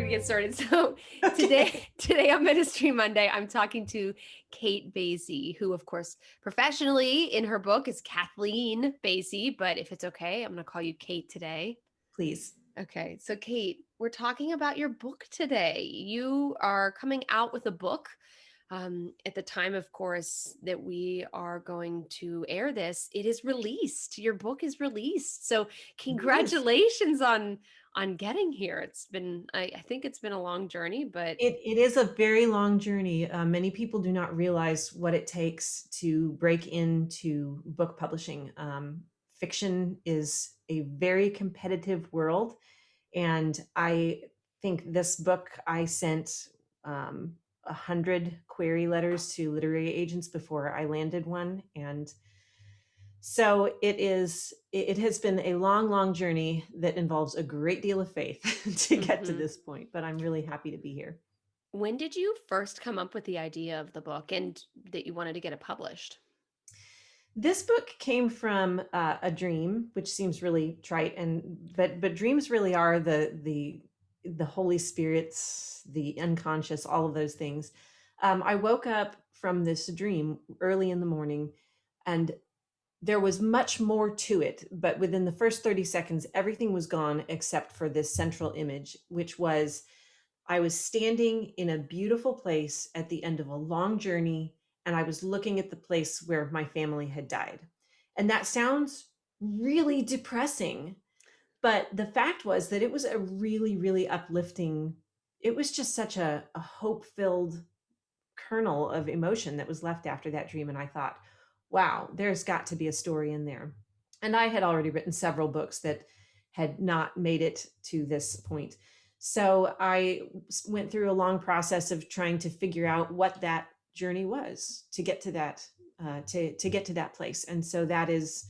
we're gonna get started. So Okay. today on Ministry Monday, I'm talking to Kate Basi, who, of course, professionally in her book is Kathleen Basi, but if it's okay, I'm gonna call you Kate today. Please. Okay, so Kate, we're talking about your book today. You are coming out with a book. At the time, of course, that we are going to air this, it is released. Your book is released. So Yes. congratulations on getting here. It's been, I think it's been a long journey, but It is a very long journey. Many people do not realize what it takes to break into book publishing. Fiction is a very competitive world, and I think this book I sent 100 query letters to literary agents before I landed one, and so it has been a long journey that involves a great deal of faith to get to mhm. this point, but I'm really happy to be here. When did you first come up with the idea of the book and that you wanted to get it published? This book came from a dream, which seems really trite, and but dreams really are the Holy Spirit's, the unconscious, all of those things. I woke up from this dream early in the morning, and there was much more to it, but within the first 30 seconds, everything was gone except for this central image, which was I was standing in a beautiful place at the end of a long journey, and I was looking at the place where my family had died. And that sounds really depressing, but the fact was that it was a really uplifting, it was just such a hope filled kernel of emotion that was left after that dream. And I thought, wow, there's got to be a story in there. And I had already written several books that had not made it to this point. So I went through a long process of trying to figure out what that journey was to get to that to get to that place. And so that is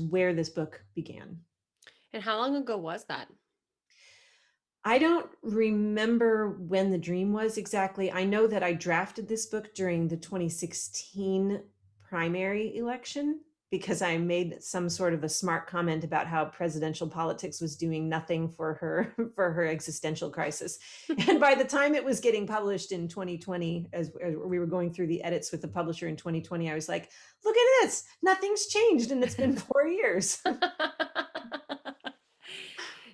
where this book began. And how long ago was that? I don't remember when the dream was exactly. I know that I drafted this book during the 2016 primary election because I made some sort of a smart comment about how presidential politics was doing nothing for her for her existential crisis. And by the time it was getting published in 2020, as we were going through the edits with the publisher in 2020, I was like, look at this, nothing's changed and it's been 4 years.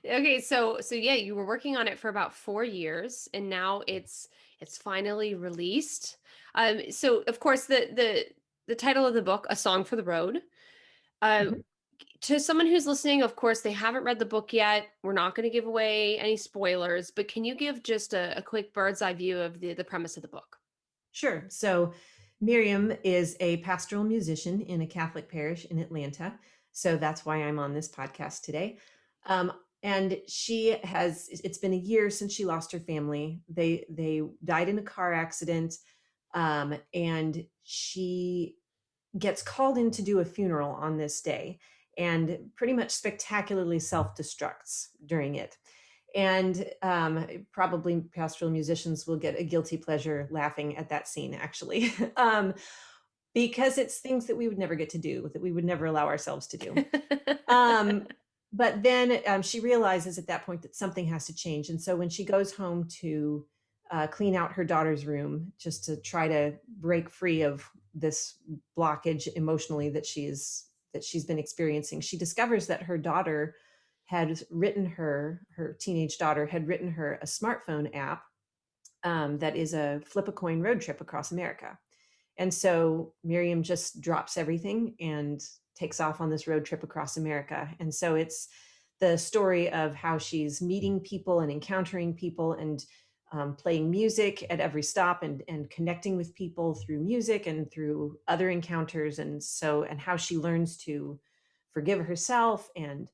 Okay, so yeah, you were working on it for about 4 years and now it's finally released. So of course the title of the book, A Song for the Road. Uh to someone who's listening, of course, they haven't read the book yet. We're not going to give away any spoilers, but can you give just a quick bird's eye view of the premise of the book? Sure. So Miriam is a pastoral musician in a Catholic parish in Atlanta. So that's why I'm on this podcast today. And it's been a year since she lost her family. They died in a car accident. And she gets called in to do a funeral on this day and pretty much spectacularly self destructs during it. And probably pastoral musicians will get a guilty pleasure laughing at that scene, actually, because it's things that we would never get to do, that we would never allow ourselves to do. Um, but then she realizes at that point that something has to change. And so when she goes home to clean out her daughter's room, just to try to break free of this blockage emotionally that she's been experiencing, she discovers that her daughter had written her teenage daughter had written her a smartphone app that is a flip a coin road trip across America. And so Miriam just drops everything and takes off on this road trip across America. And so it's the story of how she's meeting people and encountering people and playing music at every stop and connecting with people through music and through other encounters. And how she learns to forgive herself and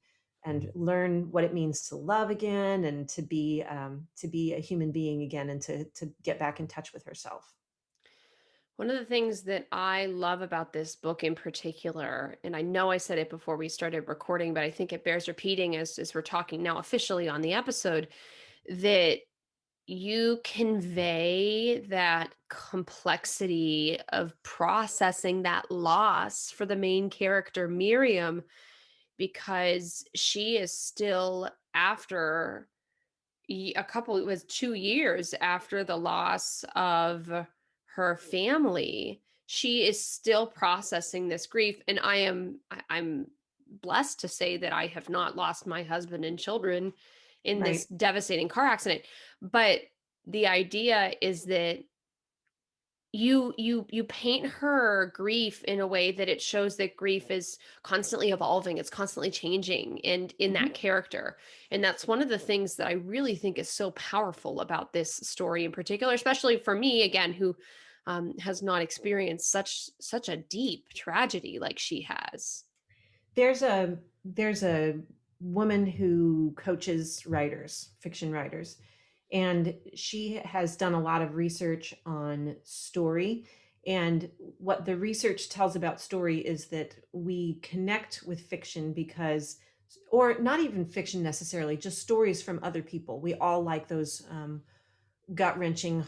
learn what it means to love again and to be a human being again and to get back in touch with herself. One of the things that I love about this book in particular, and I know I said it before we started recording, but I think it bears repeating as we're talking now officially on the episode, that you convey that complexity of processing that loss for the main character, Miriam, because she is still after it was 2 years after the loss of her family. She is still processing this grief, and I'm blessed to say that I have not lost my husband and children in this Right. devastating car accident. But the idea is that you paint her grief in a way that it shows that grief is constantly evolving, it's constantly changing, and in that Mhm. character. And that's one of the things that I really think is so powerful about this story in particular, especially for me, again, who has not experienced such a deep tragedy like she has. There's a woman who coaches writers, fiction writers, and she has done a lot of research on story. And what the research tells about story is that we connect with fiction because, or not even fiction necessarily, just stories from other people. We all like those gut wrenching,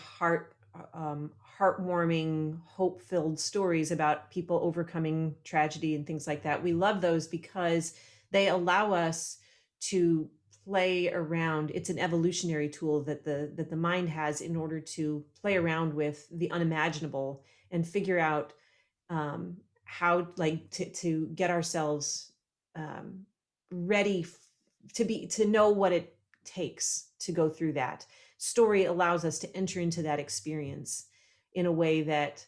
heartwarming, hope filled stories about people overcoming tragedy and things like that. We love those because they allow us to play around. It's an evolutionary tool that the mind has in order to play around with the unimaginable and figure out how, like, to get ourselves um, ready to know what it takes to go through that. Story allows us to enter into that experience in a way that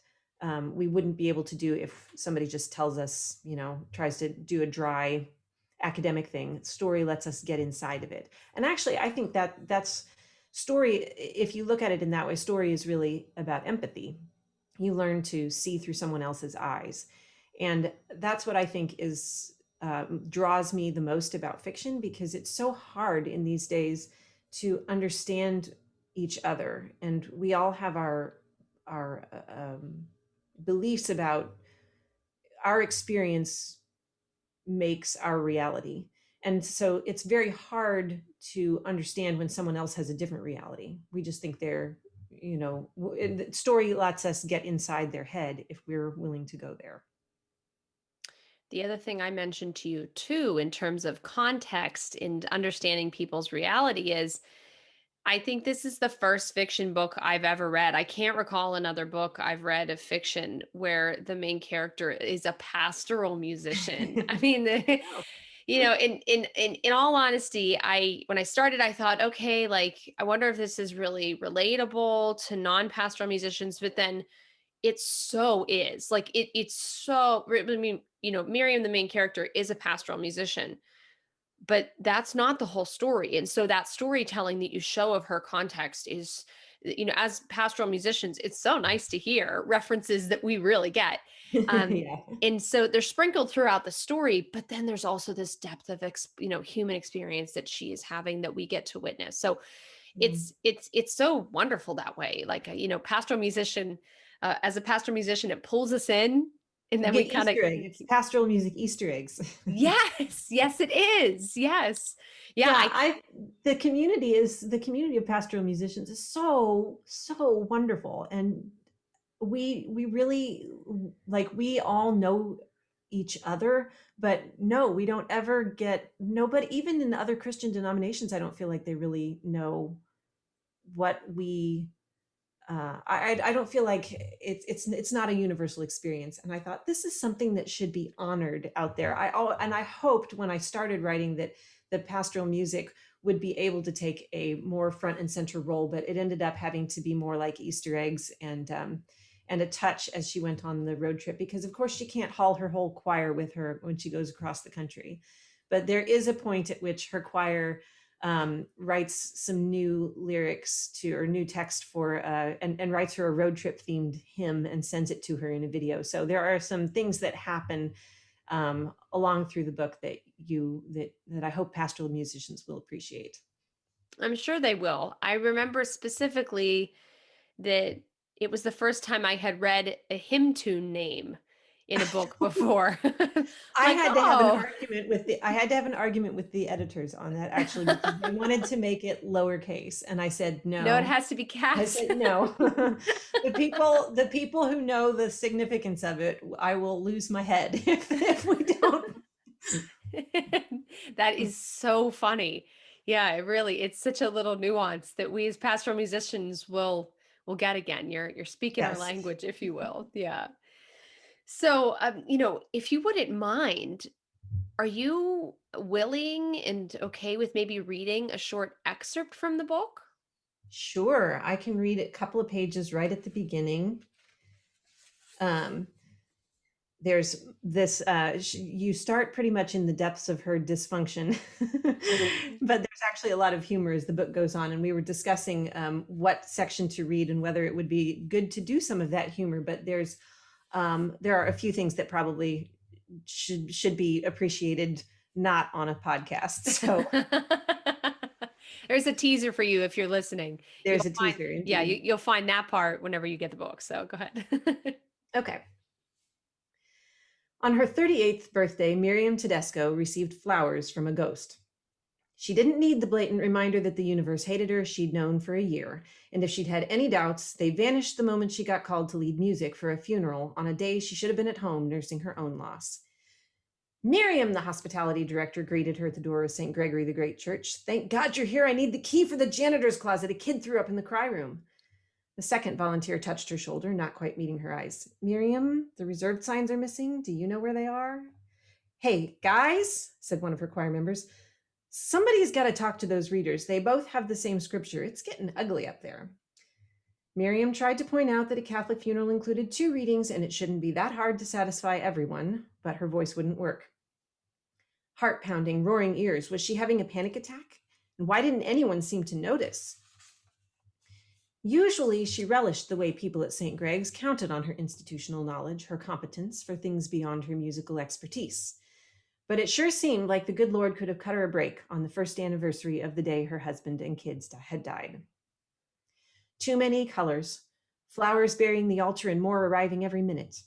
we wouldn't be able to do if somebody just tells us, tries to do a dry academic thing. Story lets us get inside of it. And actually, I think that that's story. If you look at it in that way, story is really about empathy. You learn to see through someone else's eyes. And that's what I think is draws me the most about fiction, because it's so hard in these days to understand each other, and we all have our beliefs about our experience makes our reality. And so it's very hard to understand when someone else has a different reality. We just think they're, the story lets us get inside their head if we're willing to go there. The other thing I mentioned to you too, in terms of context and understanding people's reality, is I think this is the first fiction book I've ever read. I can't recall another book I've read of fiction where the main character is a pastoral musician. I mean, Oh. in all honesty, I when I started, I thought, okay, like I wonder if this is really relatable to non-pastoral musicians, but then it so is. Like it's so I mean, Miriam, the main character, is a pastoral musician, but that's not the whole story. And so that storytelling that you show of her context is, as pastoral musicians, it's so nice to hear references that we really get. um Yeah. and so they're sprinkled throughout the story, but then there's also this depth of human experience that she is having that we get to witness. So Mm. it's so wonderful that way. Like pastoral musician, as a pastoral musician, it pulls us in, and You then we get kind of. Easter egg. It's pastoral music Easter eggs. Yes, yes, it is. Yes. Yeah, Yeah, I the community of pastoral musicians is so wonderful, and we really, like, we all know each other, but no, we don't ever get nobody, even in other Christian denominations. I don't feel like they really know what we I don't feel like it's not a universal experience. And I thought this is something that should be honored out there. And I hoped when I started writing that the pastoral music would be able to take a more front and center role, but it ended up having to be more like Easter eggs and a touch as she went on the road trip, because of course she can't haul her whole choir with her when she goes across the country. But there is a point at which her choir writes some new lyrics to, or new text for, and writes her a road trip themed hymn and sends it to her in a video. So there are some things that happen along through the book that I hope pastoral musicians will appreciate. I'm sure they will. I remember specifically that it was the first time I had read a hymn tune name in a book before. I Like, had to have an oh, argument with the I had to have an argument with the editors on that, actually, because they wanted to make it lowercase, and I said no, it no. has to be I cast. said no. The people who know the significance of it, I will lose my head if we don't. That is so funny. Yeah, it's such a little nuance that we as pastoral musicians will get again. You're speaking our Yes. language, if you will. Yeah. So, if you wouldn't mind, are you willing and okay with maybe reading a short excerpt from the book? Sure, I can read a couple of pages right at the beginning. Um, there's this, you start pretty much in the depths of her dysfunction, Mhm. but there's actually a lot of humor as the book goes on. And we were discussing what section to read and whether it would be good to do some of that humor. But there are a few things that probably should be appreciated not on a podcast. So There's a teaser for you if you're listening. there's You'll a find, teaser yeah, indeed. you'll find that part whenever you get the book. So go ahead. Okay. On her 38th birthday, Miriam Tedesco received flowers from a ghost. She didn't need the blatant reminder that the universe hated her. She'd known for a year. And if she'd had any doubts, they vanished the moment she got called to lead music for a funeral on a day she should have been at home nursing her own loss. Miriam, the hospitality director, greeted her at the door of St. Gregory the Great Church. Thank God you're here. I need the key for the janitor's closet. A kid threw up in the cry room. The second volunteer touched her shoulder, not quite meeting her eyes. Miriam, the reserved signs are missing. Do you know where they are? Hey, guys, said one of her choir members. Somebody's got to talk to those readers. They both have the same scripture. It's getting ugly up there. Miriam tried to point out that a Catholic funeral included 2 readings and it shouldn't be that hard to satisfy everyone, but her voice wouldn't work. Heart pounding, roaring ears. Was she having a panic attack? And why didn't anyone seem to notice? Usually, she relished the way people at St. Greg's counted on her institutional knowledge, her competence for things beyond her musical expertise. But it sure seemed like the good Lord could have cut her a break on the first anniversary of the day her husband and kids had died. Too many colors, flowers burying the altar and more arriving every minute.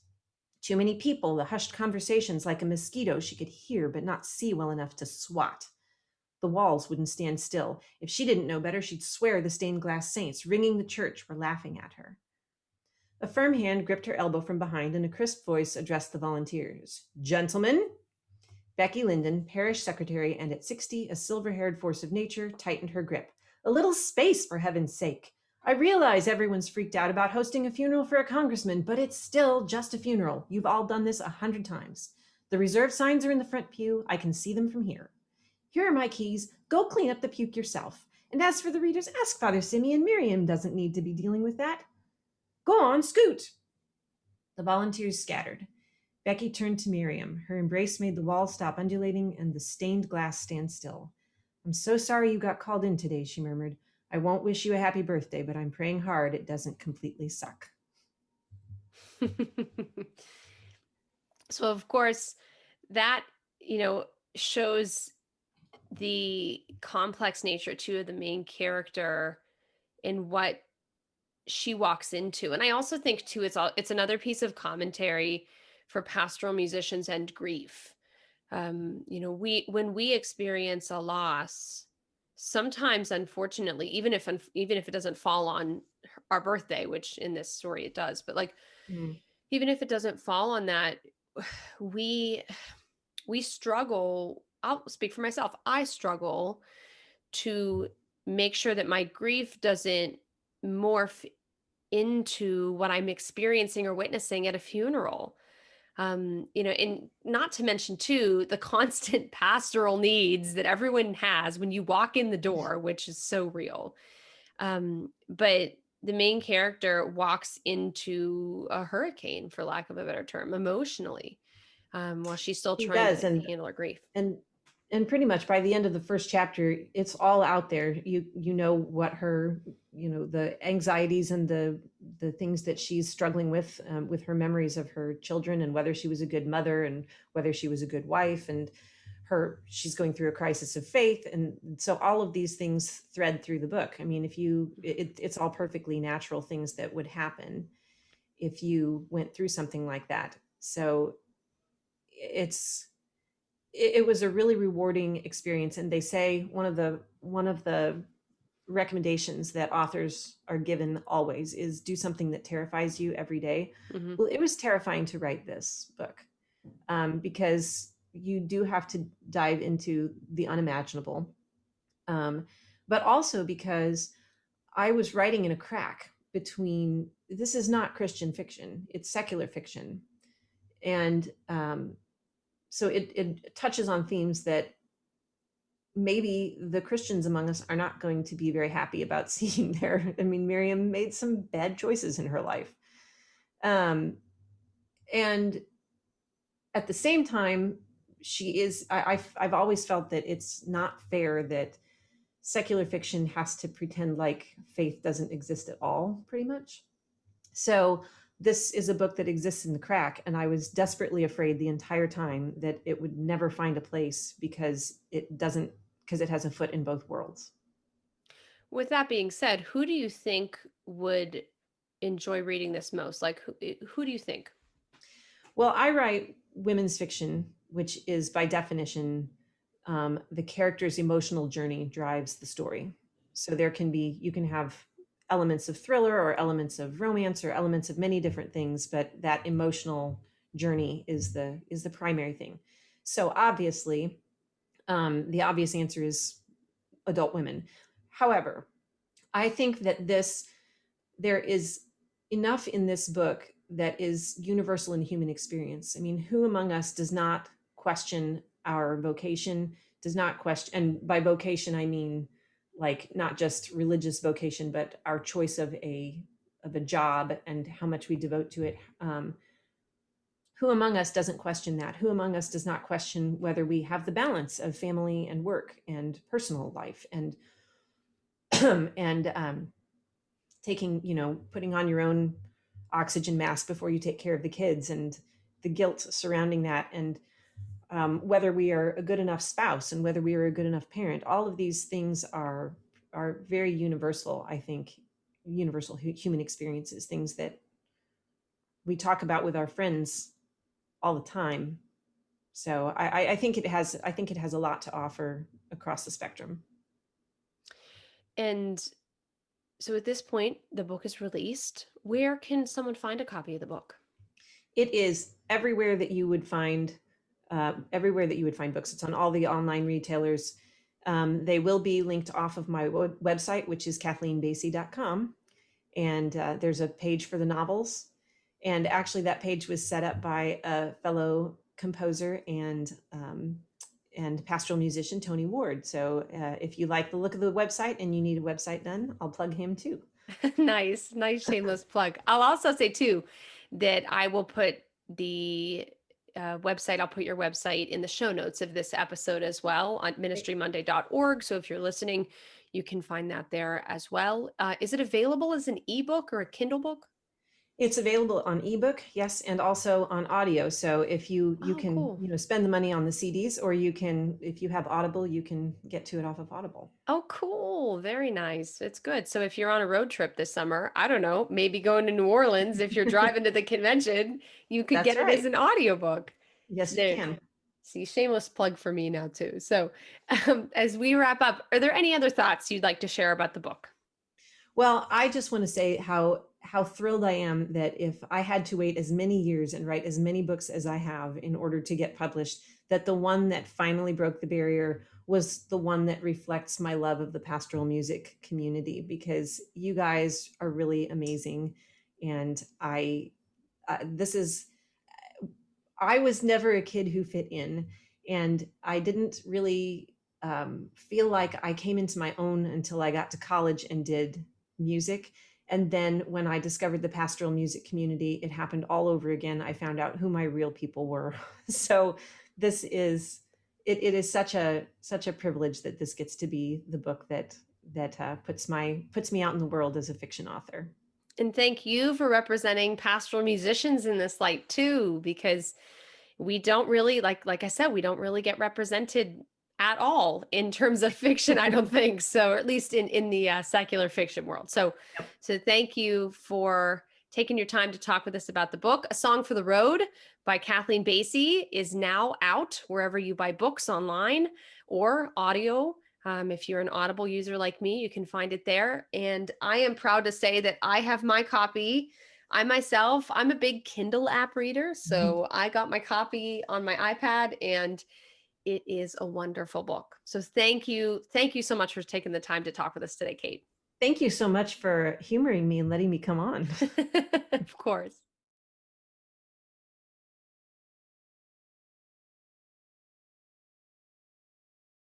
Too many people, the hushed conversations like a mosquito she could hear but not see well enough to swat. The walls wouldn't stand still. If she didn't know better, she'd swear the stained glass saints ringing the church were laughing at her. A firm hand gripped her elbow from behind, and a crisp voice addressed the volunteers. Gentlemen, Becky Linden, parish secretary, and at 60, a silver-haired force of nature, tightened her grip. A little space, for heaven's sake. I realize everyone's freaked out about hosting a funeral for a congressman, but it's still just a funeral. You've all done this 100 times. The reserve signs are in the front pew. I can see them from here. Here are my keys. Go clean up the puke yourself. And as for the readers, ask Father Simeon. Miriam doesn't need to be dealing with that. Go on, scoot. The volunteers scattered. Becky turned to Miriam. Her embrace made the walls stop undulating and the stained glass stand still. I'm so sorry you got called in today, she murmured. I won't wish you a happy birthday, but I'm praying hard it doesn't completely suck. So of course that, you know, shows the complex nature too of the main character and what she walks into. And I also think too it's another piece of commentary for pastoral musicians and grief. We when we experience a loss, sometimes unfortunately, even if it doesn't fall on our birthday, which in this story it does, but like Mm. even if it doesn't fall on that, we we struggle. I'll speak for myself. I struggle to make sure that my grief doesn't morph into what I'm experiencing or witnessing at a funeral. And not to mention too the constant pastoral needs that everyone has when you walk in the door, which is so real. But the main character walks into a hurricane, for lack of a better term, emotionally, while she's still He trying does, to handle her grief. and and pretty much by the end of the first chapter, it's all out there. You know what her, the anxieties and the things that she's struggling with her memories of her children and whether she was a good mother and whether she was a good wife, and she's going through a crisis of faith, and so all of these things thread through the book. I mean, it's all perfectly natural things that would happen if you went through something like that. So it's it was a really rewarding experience. And they say one of the recommendations that authors are given always is do something that terrifies you every day. Hmm. Well, it was terrifying to write this book, because you do have to dive into the unimaginable. Um, but also because I was writing in a crack between, this is not Christian fiction, it's secular fiction. And so it touches on themes that maybe the Christians among us are not going to be very happy about seeing there. I mean, Miriam made some bad choices in her life. Um, and at the same time, she is, I've always felt that it's not fair that secular fiction has to pretend like faith doesn't exist at all, pretty much. So this is a book that exists in the crack, and I was desperately afraid the entire time that it would never find a place because it doesn't, because it has a foot in both worlds. With that being said, who do you think would enjoy reading this most? Like, who do you think? Well, I write women's fiction, which is by definition, the character's emotional journey drives the story. So there can be, you can have elements of thriller or elements of romance or elements of many different things, but that emotional journey is the primary thing. So obviously, the obvious answer is adult women. However, I think that there is enough in this book that is universal in human experience. I mean, who among us does not question our vocation, does not question, and by vocation, I mean like not just religious vocation, but our choice of a job and how much we devote to it. Who among us doesn't question that? Who among us does not question whether we have the balance of family and work and personal life and and taking, putting on your own oxygen mask before you take care of the kids and the guilt surrounding that, and whether we are a good enough spouse and whether we are a good enough parent. All of these things are very universal, I think, universal human experiences, things that we talk about with our friends all the time. So I think it has a lot to offer across the spectrum. And so at this point, the book is released. Where can someone find a copy of the book? It is everywhere that you would find books. It's on all the online retailers. They will be linked off of my website, which is kathleenbasi.com. And there's a page for the novels. And actually, that page was set up by a fellow composer and pastoral musician, Tony Ward. So if you like the look of the website and you need a website done, I'll plug him too. Nice shameless plug. I'll also say too that I will put the website, I'll put your website in the show notes of this episode as well on ministrymonday.org. So if you're listening, you can find that there as well. Is it available as an ebook or a Kindle book? It's available on ebook, yes, and also on audio. So if you Oh, can, cool. spend the money on the CDs, or you can, if you have Audible, you can get to it off of Audible. Oh, cool. Very nice. It's good. So if you're on a road trip this summer, I don't know, maybe going to New Orleans, if you're driving to the convention, you could That's get it as right. an audiobook. Yes, you There. can. See, shameless plug for me now too. So, as we wrap up, are there any other thoughts you'd like to share about the book? Well, I just want to say how thrilled I am that if I had to wait as many years and write as many books as I have in order to get published, that the one that finally broke the barrier was the one that reflects my love of the pastoral music community, because you guys are really amazing. And this is, I was never a kid who fit in, and I didn't really feel like I came into my own until I got to college and did music. And then when I discovered the pastoral music community, it happened all over again. I found out who my real people were. So this is it is such a privilege that this gets to be the book that puts me out in the world as a fiction author. And thank you for representing pastoral musicians in this light too, because we don't really like I said, we don't really get represented at all in terms of fiction, I don't think so, or at least in the secular fiction world. So thank you for taking your time to talk with us about the book. A Song for the Road by Kathleen Basi is now out wherever you buy books online or audio. If you're an Audible user like me, you can find it there. And I am proud to say that I have my copy. I myself, I'm a big Kindle app reader, so I got my copy on my iPad, and it is a wonderful book. So thank you so much for taking the time to talk with us today, Kate. Thank you so much for humoring me and letting me come on. Of course.